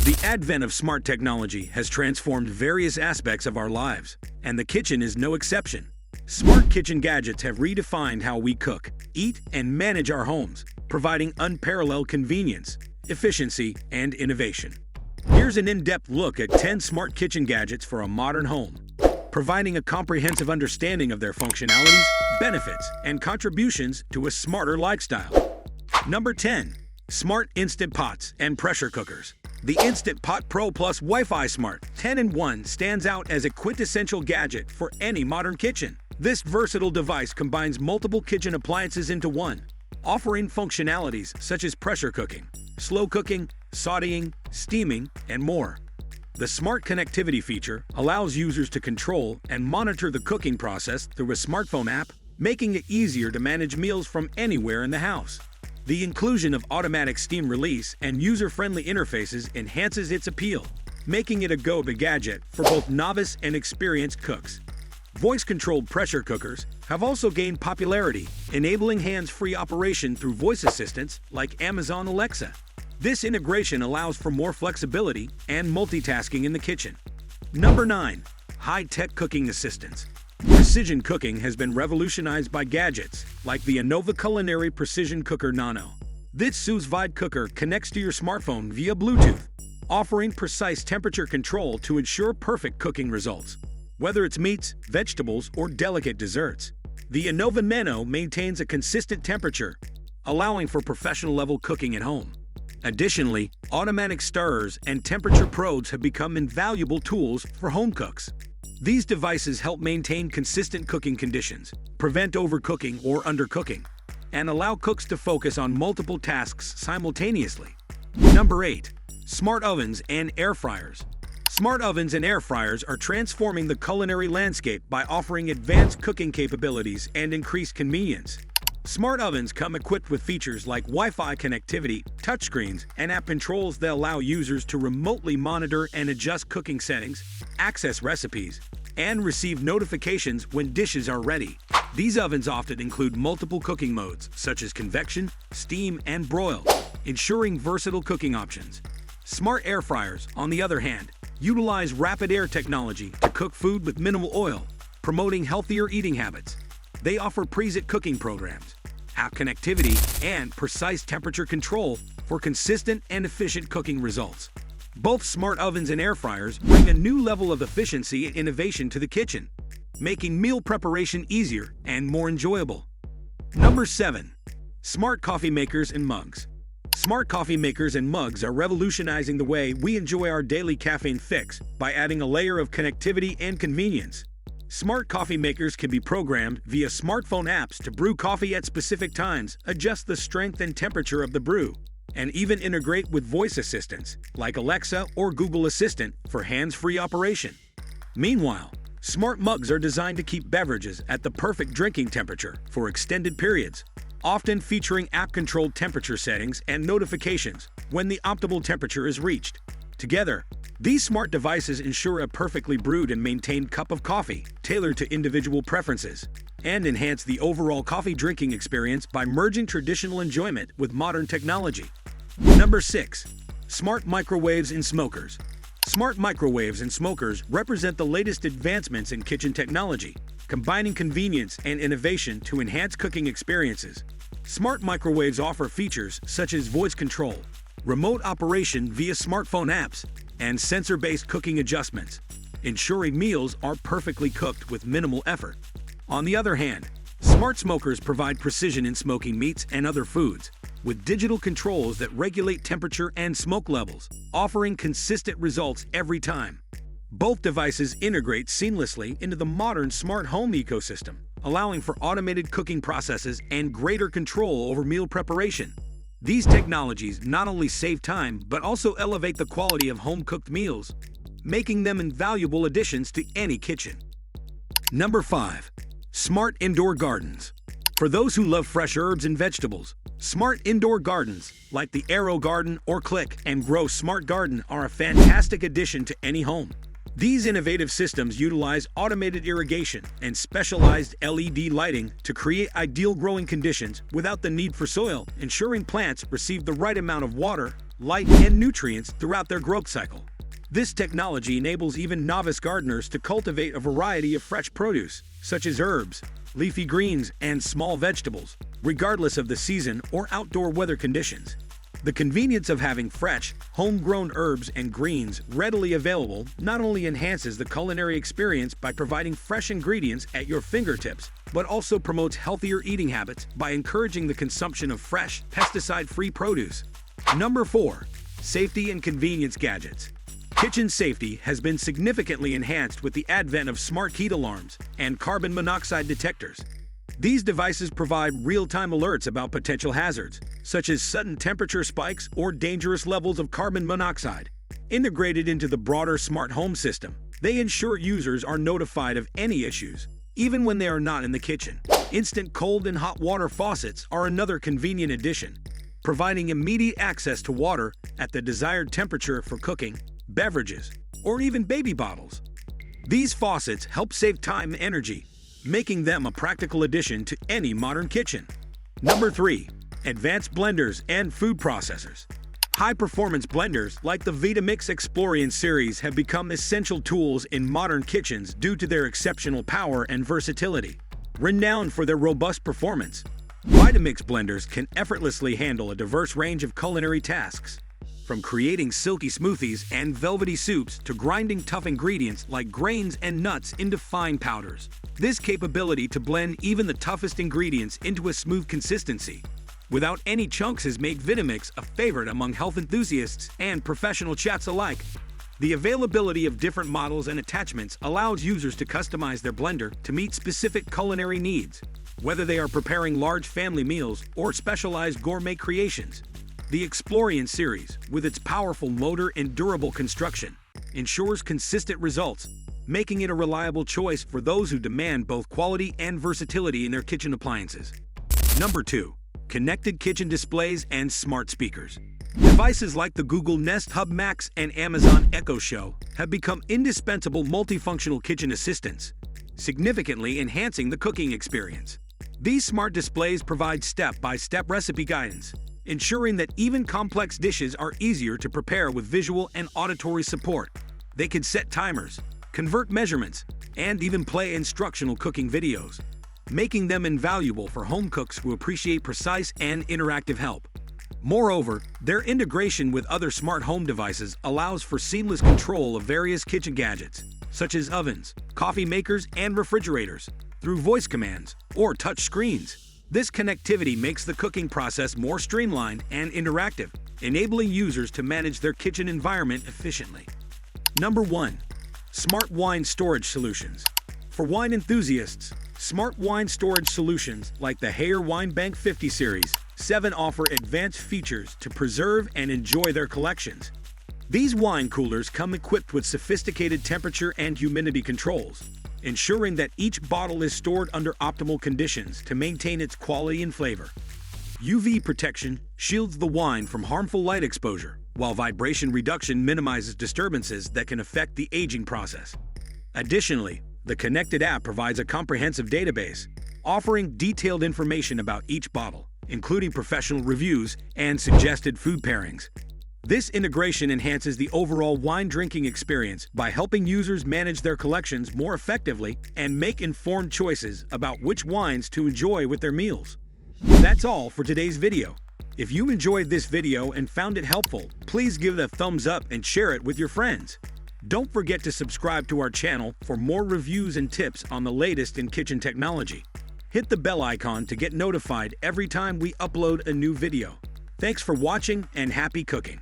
The advent of smart technology has transformed various aspects of our lives, and the kitchen is no exception. Smart kitchen gadgets have redefined how we cook, eat, and manage our homes, providing unparalleled convenience, efficiency, and innovation. Here's an in-depth look at 10 smart kitchen gadgets for a modern home, providing a comprehensive understanding of their functionalities, benefits, and contributions to a smarter lifestyle. Number 10. Smart Instant Pots and Pressure Cookers. The Instant Pot Pro Plus Wi-Fi Smart 10-in-1 stands out as a quintessential gadget for any modern kitchen. This versatile device combines multiple kitchen appliances into one, offering functionalities such as pressure cooking, slow cooking, sautéing, steaming, and more. The smart connectivity feature allows users to control and monitor the cooking process through a smartphone app, making it easier to manage meals from anywhere in the house. The inclusion of automatic steam release and user-friendly interfaces enhances its appeal, making it a go-to gadget for both novice and experienced cooks. Voice-controlled pressure cookers have also gained popularity, enabling hands-free operation through voice assistants like Amazon Alexa. This integration allows for more flexibility and multitasking in the kitchen. Number 9. High-tech cooking assistants. Precision cooking has been revolutionized by gadgets like the Innova Culinary Precision Cooker Nano. This sous vide cooker connects to your smartphone via Bluetooth, offering precise temperature control to ensure perfect cooking results. Whether it's meats, vegetables, or delicate desserts, the Innova Nano maintains a consistent temperature, allowing for professional-level cooking at home. Additionally, automatic stirrers and temperature probes have become invaluable tools for home cooks. These devices help maintain consistent cooking conditions, prevent overcooking or undercooking, and allow cooks to focus on multiple tasks simultaneously. Number 8. Smart ovens and air fryers. Smart ovens and air fryers are transforming the culinary landscape by offering advanced cooking capabilities and increased convenience. Smart ovens come equipped with features like Wi-Fi connectivity, touchscreens, and app controls that allow users to remotely monitor and adjust cooking settings, access recipes, and receive notifications when dishes are ready. These ovens often include multiple cooking modes, such as convection, steam, and broil, ensuring versatile cooking options. Smart air fryers, on the other hand, utilize rapid air technology to cook food with minimal oil, promoting healthier eating habits. They offer preset cooking programs, app connectivity, and precise temperature control for consistent and efficient cooking results. Both smart ovens and air fryers bring a new level of efficiency and innovation to the kitchen, making meal preparation easier and more enjoyable. Number 7. Smart coffee makers and mugs. Smart coffee makers and mugs are revolutionizing the way we enjoy our daily caffeine fix by adding a layer of connectivity and convenience. Smart coffee makers can be programmed via smartphone apps to brew coffee at specific times, adjust the strength and temperature of the brew, and even integrate with voice assistants like Alexa or Google Assistant for hands-free operation. Meanwhile, smart mugs are designed to keep beverages at the perfect drinking temperature for extended periods, often featuring app-controlled temperature settings and notifications when the optimal temperature is reached. Together, these smart devices ensure a perfectly brewed and maintained cup of coffee, tailored to individual preferences, and enhance the overall coffee drinking experience by merging traditional enjoyment with modern technology. Number 6. Smart microwaves and smokers. Smart microwaves and smokers represent the latest advancements in kitchen technology, combining convenience and innovation to enhance cooking experiences. Smart microwaves offer features such as voice control, remote operation via smartphone apps, and sensor-based cooking adjustments, ensuring meals are perfectly cooked with minimal effort. On the other hand, smart smokers provide precision in smoking meats and other foods, with digital controls that regulate temperature and smoke levels, offering consistent results every time. Both devices integrate seamlessly into the modern smart home ecosystem, allowing for automated cooking processes and greater control over meal preparation. These technologies not only save time but also elevate the quality of home-cooked meals, making them invaluable additions to any kitchen. Number 5. Smart indoor gardens. For those who love fresh herbs and vegetables, smart indoor gardens like the Aero Garden or Click and Grow Smart Garden are a fantastic addition to any home. These innovative systems utilize automated irrigation and specialized LED lighting to create ideal growing conditions without the need for soil, ensuring plants receive the right amount of water, light, and nutrients throughout their growth cycle. This technology enables even novice gardeners to cultivate a variety of fresh produce, such as herbs, leafy greens, and small vegetables, regardless of the season or outdoor weather conditions. The convenience of having fresh, homegrown herbs and greens readily available not only enhances the culinary experience by providing fresh ingredients at your fingertips, but also promotes healthier eating habits by encouraging the consumption of fresh, pesticide-free produce. Number 4. Safety and convenience gadgets. Kitchen safety has been significantly enhanced with the advent of smart heat alarms and carbon monoxide detectors. These devices provide real-time alerts about potential hazards, such as sudden temperature spikes or dangerous levels of carbon monoxide. Integrated into the broader smart home system, they ensure users are notified of any issues, even when they are not in the kitchen. Instant cold and hot water faucets are another convenient addition, providing immediate access to water at the desired temperature for cooking, beverages, or even baby bottles. These faucets help save time and energy, making them a practical addition to any modern kitchen. Number 3. Advanced blenders and food processors. High-performance blenders like the Vitamix Explorian series have become essential tools in modern kitchens due to their exceptional power and versatility. Renowned for their robust performance, Vitamix blenders can effortlessly handle a diverse range of culinary tasks, from creating silky smoothies and velvety soups to grinding tough ingredients like grains and nuts into fine powders. This capability to blend even the toughest ingredients into a smooth consistency without any chunks has made Vitamix a favorite among health enthusiasts and professional chefs alike. The availability of different models and attachments allows users to customize their blender to meet specific culinary needs, whether they are preparing large family meals or specialized gourmet creations. The Explorian series, with its powerful motor and durable construction, ensures consistent results, making it a reliable choice for those who demand both quality and versatility in their kitchen appliances. Number 2. Connected kitchen displays and smart speakers. Devices like the Google Nest Hub Max and Amazon Echo Show have become indispensable multifunctional kitchen assistants, significantly enhancing the cooking experience. These smart displays provide step-by-step recipe guidance, ensuring that even complex dishes are easier to prepare with visual and auditory support. They can set timers, convert measurements, and even play instructional cooking videos, making them invaluable for home cooks who appreciate precise and interactive help. Moreover, their integration with other smart home devices allows for seamless control of various kitchen gadgets, such as ovens, coffee makers, and refrigerators, through voice commands or touch screens. This connectivity makes the cooking process more streamlined and interactive, enabling users to manage their kitchen environment efficiently. Number 1. Smart wine storage solutions. For wine enthusiasts, smart wine storage solutions like the Haier Winebank 50 Series 7 offer advanced features to preserve and enjoy their collections. These wine coolers come equipped with sophisticated temperature and humidity controls, ensuring that each bottle is stored under optimal conditions to maintain its quality and flavor. UV protection shields the wine from harmful light exposure, while vibration reduction minimizes disturbances that can affect the aging process. Additionally, the connected app provides a comprehensive database, offering detailed information about each bottle, including professional reviews and suggested food pairings. This integration enhances the overall wine drinking experience by helping users manage their collections more effectively and make informed choices about which wines to enjoy with their meals. That's all for today's video. If you enjoyed this video and found it helpful, please give it a thumbs up and share it with your friends. Don't forget to subscribe to our channel for more reviews and tips on the latest in kitchen technology. Hit the bell icon to get notified every time we upload a new video. Thanks for watching and happy cooking!